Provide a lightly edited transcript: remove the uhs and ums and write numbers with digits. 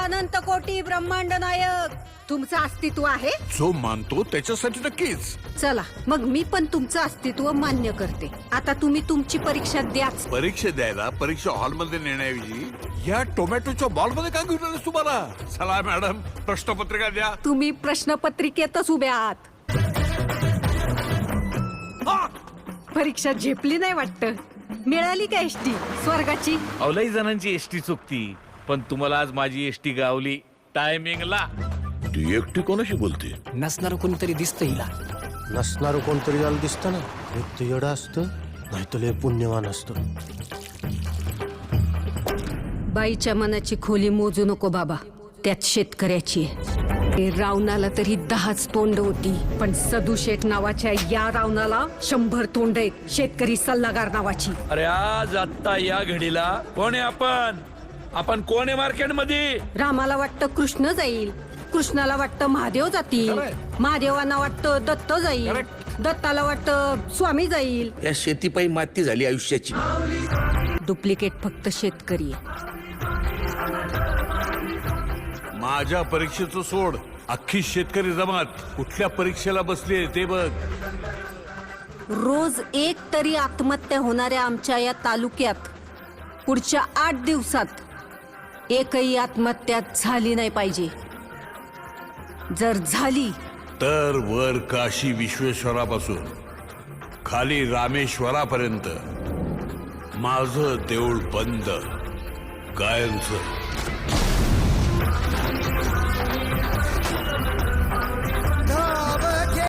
अनंत कोटी ब्रह्मांड नायक तुमचं अस्तित्व आहे. जो मानतो त्याच्यासाठी नक्कीच. चला मग मी पण तुमचं अस्तित्व मान्य करते. आता तुम्ही तुमची परीक्षा द्याच. परीक्षा द्यायला परीक्षा हॉल मध्ये नेण्याऐवजी या टोमॅटोच्या बॉल मध्ये का घेऊन आलेस तुम्हाला? चला मॅडम प्रश्नपत्रिका द्या. तुम्ही प्रश्नपत्रिकेतच उभे आहात. परीक्षा झेपली नाही वाटतं. मिळाली का एसटी स्वर्गाची? अवलाई जणांची एसटी चुकती, पण तुम्हाला आज माझी एसटी गावली टायमिंगला. ती एकटी कोणाशी बोलते? नसणार कोणतरी दिसतं हिला. नसणार कोणतरी याला दिसतं ना. एक तर येडं असतं, नाही तर लय पुण्यवान असतं. बाईच्या मनाची खोली मोजू नको बाबा, त्यात शेतकऱ्याची आहे. ते रावणाला तरी 10च तोंड होती, पण सदू शेठ नावाच्या या रावणाला 100 तोंड आहेत. शेतकरी सल्लागार नावाची. अरे आज आता या घडीला कोण आहे आपण कोण आहे मार्केट मध्ये? रामाला वाटतं कृष्ण जाईल, कृष्णाला वाटतं महादेव जातील, महादेवांना वाटतं दत्त जाईल, दत्ताला वाटतं स्वामी जाईल. या शेतीपायी माती झाली आयुष्याची. डुप्लिकेट फक्त शेतकरी आहे. माझ्या परीक्षेचं सोड, अख्खी शेतकरी जमात कुठल्या परीक्षेला बसली ते बघ. रोज एक तरी आत्महत्या होणाऱ्या आमच्या या तालुक्यात पुढच्या 8 दिवसात एकही आत्महत्या झाली नाही पाहिजे. जर झाली तर वर काशी विश्वेश्वरापासून खाली रामेश्वरापर्यंत माझं देऊळ बंद कायमचं.